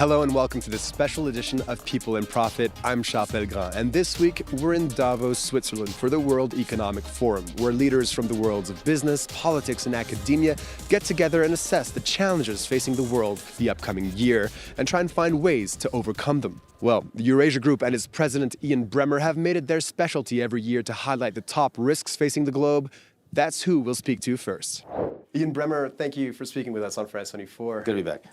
Hello and welcome to this special edition of People in Profit. I'm Pellegrin, and this week we're in Davos, Switzerland for the World Economic Forum, where leaders from the worlds of business, politics, and academia get together and assess the challenges facing the world the upcoming year and try and find ways to overcome them. Well, the Eurasia Group and its president Ian Bremmer have made it their specialty every year to highlight the top risks facing the globe. That's who we'll speak to first. Ian Bremmer, thank you for speaking with us on France 24. Good to be back.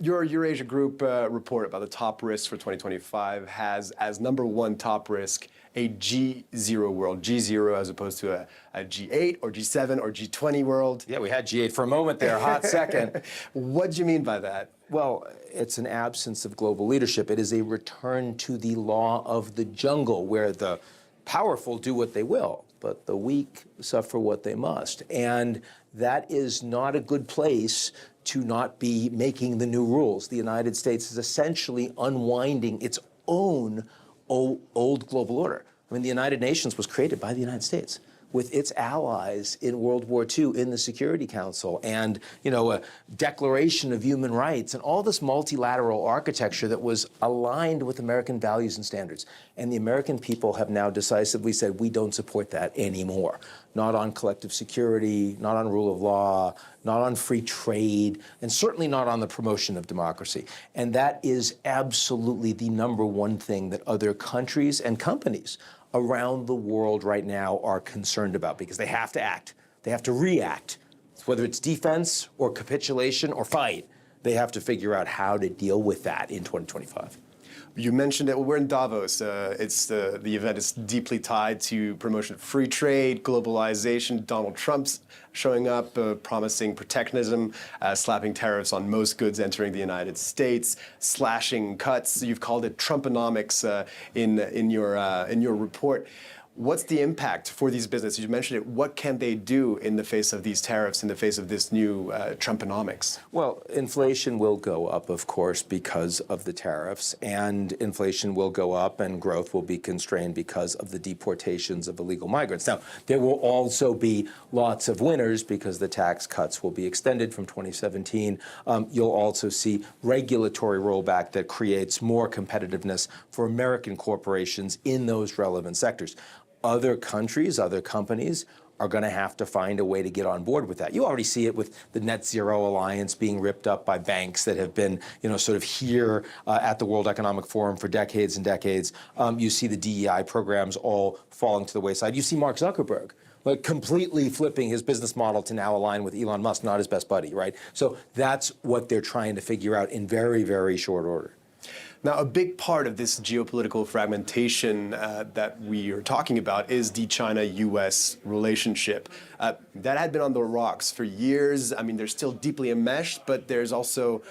Your Eurasia Group report about the top risks for 2025 has as number one top risk a G0 world, G0 as opposed to a G8 or G7 or G20 world. Yeah, we had G8 for a moment there, hot second. What do you mean by that? Well, it's an absence of global leadership. It is a return to the law of the jungle where the powerful do what they will, but the weak suffer what they must. And that is not a good place to not be making the new rules. The United States is essentially unwinding its own old global order. I mean, the United Nations was created by the United States with its allies in World War II in the Security Council and, a Declaration of Human Rights and all this multilateral architecture that was aligned with American values and standards. And the American people have now decisively said, we don't support that anymore. Not on collective security, not on rule of law, not on free trade, and certainly not on the promotion of democracy. And that is absolutely the number one thing that other countries and companies around the world right now are concerned about because they have to act. They have to react. Whether it's defense or capitulation or fight, they have to figure out how to deal with that in 2025. You mentioned it. Well, we're in Davos. The event is deeply tied to promotion of free trade, globalization. Donald Trump's showing up, promising protectionism, slapping tariffs on most goods entering the United States, slashing cuts. You've called it Trumponomics in your report. What's the impact for these businesses? You mentioned it. What can they do in the face of these tariffs, in the face of this new Trumponomics? Well, inflation will go up, of course, because of the tariffs, and inflation will go up and growth will be constrained because of the deportations of illegal migrants. Now, there will also be lots of winners because the tax cuts will be extended from 2017. You'll also see regulatory rollback that creates more competitiveness for American corporations in those relevant sectors. Other countries, other companies are going to have to find a way to get on board with that. You already see it with the Net Zero Alliance being ripped up by banks that have been, sort of here at the World Economic Forum for decades and decades. You see the DEI programs all falling to the wayside. You see Mark Zuckerberg completely flipping his business model to now align with Elon Musk, not his best buddy, right? So that's what they're trying to figure out in very, very short order. Now, a big part of this geopolitical fragmentation that we are talking about is the China-U.S. relationship. That had been on the rocks for years. I mean, they're still deeply enmeshed, but there's also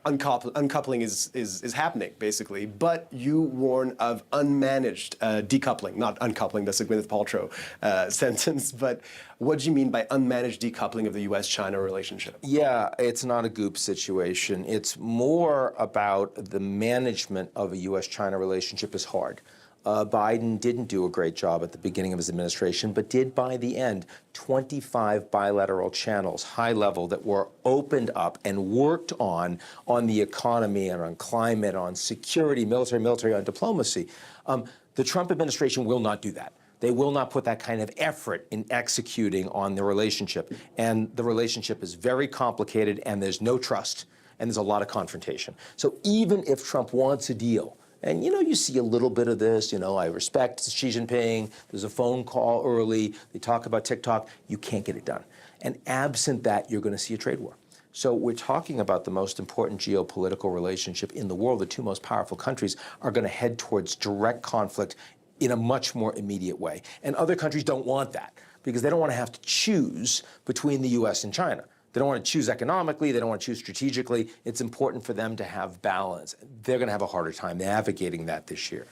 uncoupling is happening, basically. But you warn of unmanaged decoupling, not uncoupling, that's a Gwyneth Paltrow sentence, but what do you mean by unmanaged decoupling of the U.S.-China relationship? Yeah, it's not a goop situation. It's more about the management of a U.S.-China relationship is hard. Biden didn't do a great job at the beginning of his administration, but did by the end 25 bilateral channels, high level, that were opened up and worked on the economy and on climate, on security, military, on diplomacy. The Trump administration will not do that. They will not put that kind of effort in executing on the relationship. And the relationship is very complicated, and there's no trust, and there's a lot of confrontation. So even if Trump wants a deal, and you see a little bit of this, I respect Xi Jinping, there's a phone call early, they talk about TikTok, you can't get it done. And absent that, you're going to see a trade war. So we're talking about the most important geopolitical relationship in the world. The two most powerful countries are going to head towards direct conflict in a much more immediate way. And other countries don't want that because they don't want to have to choose between the U.S. and China. They don't want to choose economically. They don't want to choose strategically. It's important for them to have balance. They're going to have a harder time navigating that this year.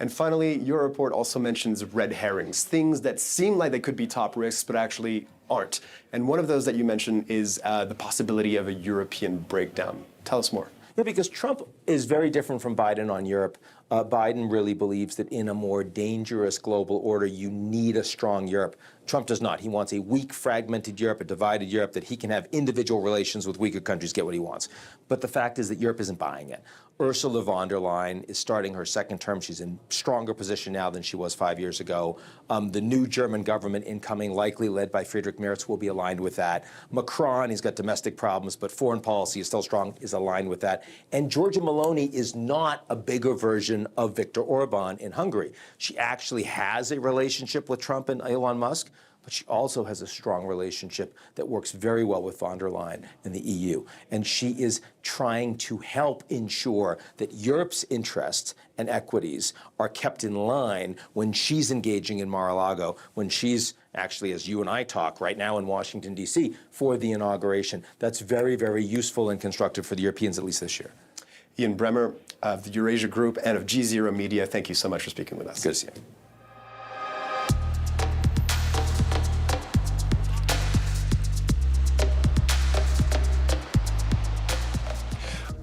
And finally, your report also mentions red herrings, things that seem like they could be top risks, but actually aren't. And one of those that you mentioned is the possibility of a European breakdown. Tell us more. Yeah, because Trump is very different from Biden on Europe. Biden really believes that in a more dangerous global order, you need a strong Europe. Trump does not. He wants a weak, fragmented Europe, a divided Europe, that he can have individual relations with weaker countries, get what he wants. But the fact is that Europe isn't buying it. Ursula von der Leyen is starting her second term. She's in stronger position now than she was 5 years ago. The new German government incoming, likely led by Friedrich Merz, will be aligned with that. Macron, he's got domestic problems, but foreign policy is still strong, is aligned with that. And Giorgia Meloni is not a bigger version of Viktor Orban in Hungary. She actually has a relationship with Trump and Elon Musk, but she also has a strong relationship that works very well with von der Leyen and the EU. And she is trying to help ensure that Europe's interests and equities are kept in line when she's engaging in Mar-a-Lago, when she's actually, as you and I talk right now in Washington, D.C., for the inauguration. That's very, very useful and constructive for the Europeans, at least this year. Ian Bremmer of the Eurasia Group and of G0 Media, thank you so much for speaking with us. Good to see you.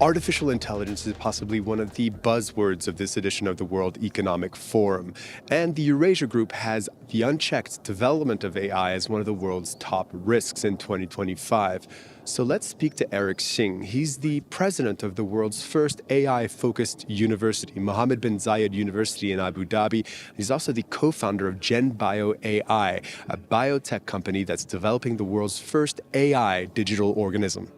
Artificial intelligence is possibly one of the buzzwords of this edition of the World Economic Forum. And the Eurasia Group has the unchecked development of AI as one of the world's top risks in 2025. So let's speak to Eric Singh. He's the president of the world's first AI-focused university, Mohammed bin Zayed University in Abu Dhabi. He's also the co-founder of GenBio AI, a biotech company that's developing the world's first AI digital organism.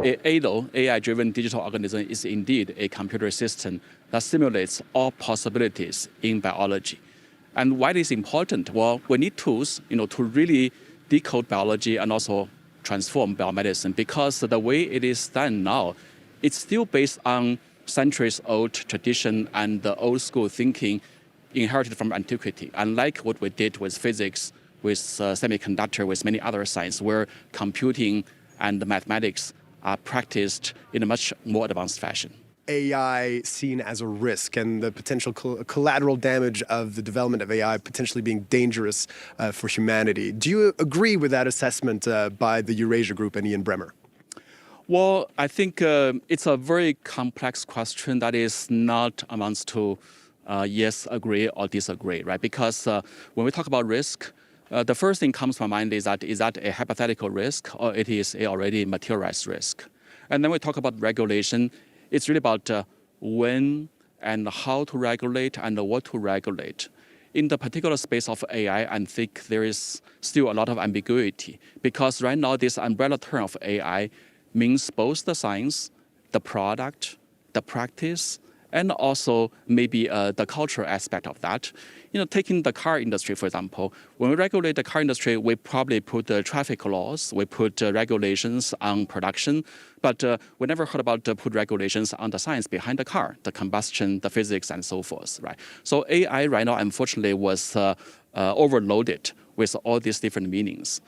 ADO, AI-driven digital organism, is indeed a computer system that simulates all possibilities in biology. And why it is important? Well, we need tools, to really decode biology and also transform biomedicine, because the way it is done now, it's still based on centuries-old tradition and the old school thinking inherited from antiquity. Unlike what we did with physics, with semiconductor, with many other sciences, where computing and mathematics are practiced in a much more advanced fashion. AI seen as a risk and the potential collateral damage of the development of AI potentially being dangerous for humanity. Do you agree with that assessment by the Eurasia Group and Ian Bremmer? Well, I think it's a very complex question that is not amounts to yes, agree or disagree, right? Because when we talk about risk, the first thing comes to my mind is that a hypothetical risk or it is a already materialized risk? And then we talk about regulation. It's really about when and how to regulate and what to regulate. In the particular space of AI, I think there is still a lot of ambiguity, because right now this umbrella term of AI means both the science, the product, the practice, and also maybe the cultural aspect of that. Taking the car industry, for example, when we regulate the car industry, we probably put traffic laws, we put regulations on production, but we never heard about put regulations on the science behind the car, the combustion, the physics, and so forth, right? So AI right now, unfortunately, was overloaded with all these different meanings.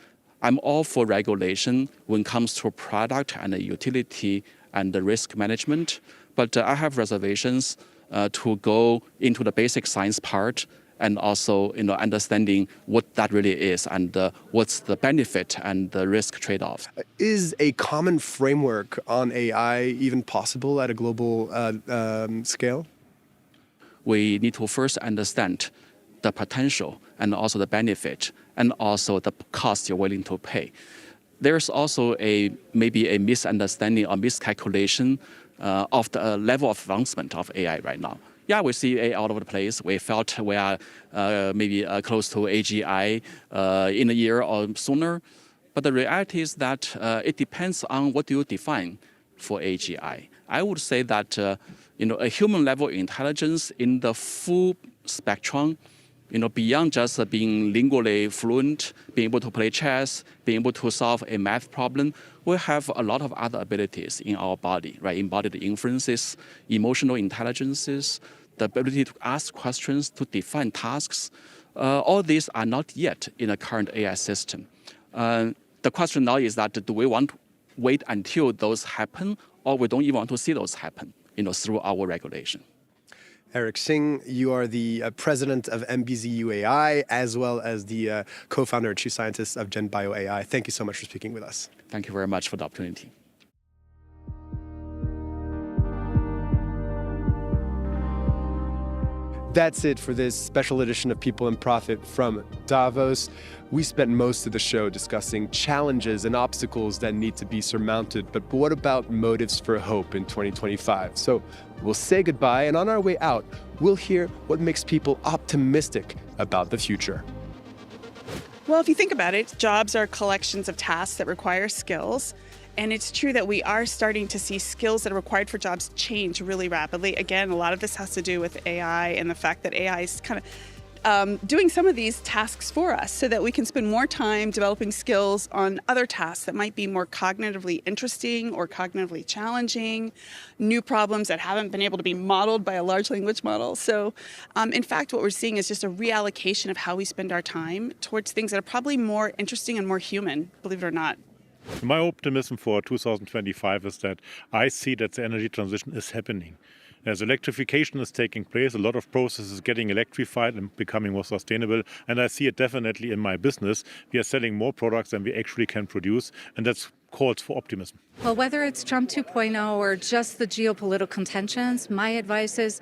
I'm all for regulation when it comes to product and the utility and the risk management, but I have reservations to go into the basic science part and also understanding what that really is and what's the benefit and the risk trade-off. Is a common framework on AI even possible at a global scale? We need to first understand the potential and also the benefit and also the cost you're willing to pay. There's also maybe a misunderstanding or miscalculation of the level of advancement of AI right now. Yeah, we see AI all over the place. We felt we are maybe close to AGI in a year or sooner. But the reality is that it depends on what you define for AGI. I would say that a human level intelligence in the full spectrum, beyond just being lingually fluent, being able to play chess, being able to solve a math problem, we have a lot of other abilities in our body, right? Embodied inferences, emotional intelligences, the ability to ask questions, to define tasks. All these are not yet in the current AI system. The question now is that do we want to wait until those happen, or we don't even want to see those happen, through our regulation? Eric Singh, you are the president of MBZU AI, as well as the co-founder and chief scientist of GenBio AI. Thank you so much for speaking with us. Thank you very much for the opportunity. That's it for this special edition of People and Profit from Davos. We spent most of the show discussing challenges and obstacles that need to be surmounted, but what about motives for hope in 2025? So we'll say goodbye, and on our way out, we'll hear what makes people optimistic about the future. Well, if you think about it, jobs are collections of tasks that require skills. And it's true that we are starting to see skills that are required for jobs change really rapidly. Again, a lot of this has to do with AI and the fact that AI is kind of doing some of these tasks for us so that we can spend more time developing skills on other tasks that might be more cognitively interesting or cognitively challenging, new problems that haven't been able to be modeled by a large language model. So, in fact, what we're seeing is just a reallocation of how we spend our time towards things that are probably more interesting and more human, believe it or not. My optimism for 2025 is that I see that the energy transition is happening. As electrification is taking place, a lot of processes getting electrified and becoming more sustainable, and I see it definitely in my business. We are selling more products than we actually can produce, and that's calls for optimism. Well, whether it's Trump 2.0 or just the geopolitical tensions, my advice is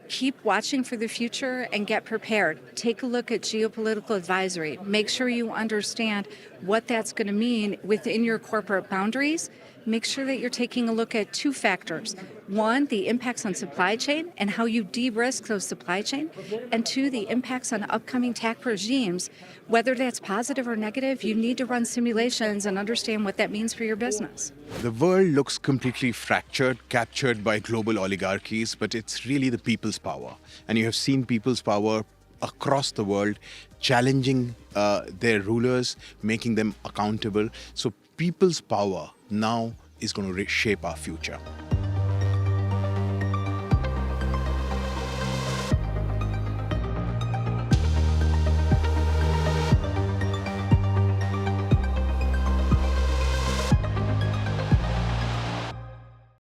keep watching for the future and get prepared. Take a look at geopolitical advisory. Make sure you understand what that's going to mean within your corporate boundaries. Make sure that you're taking a look at two factors. One, the impacts on supply chain and how you de-risk those supply chain. And two, the impacts on upcoming tax regimes. Whether that's positive or negative, you need to run simulations and understand what that means for your business. The world looks completely fractured, captured by global oligarchies, but it's really the people's power. And you have seen people's power across the world challenging their rulers, making them accountable. So people's power now is going to shape our future.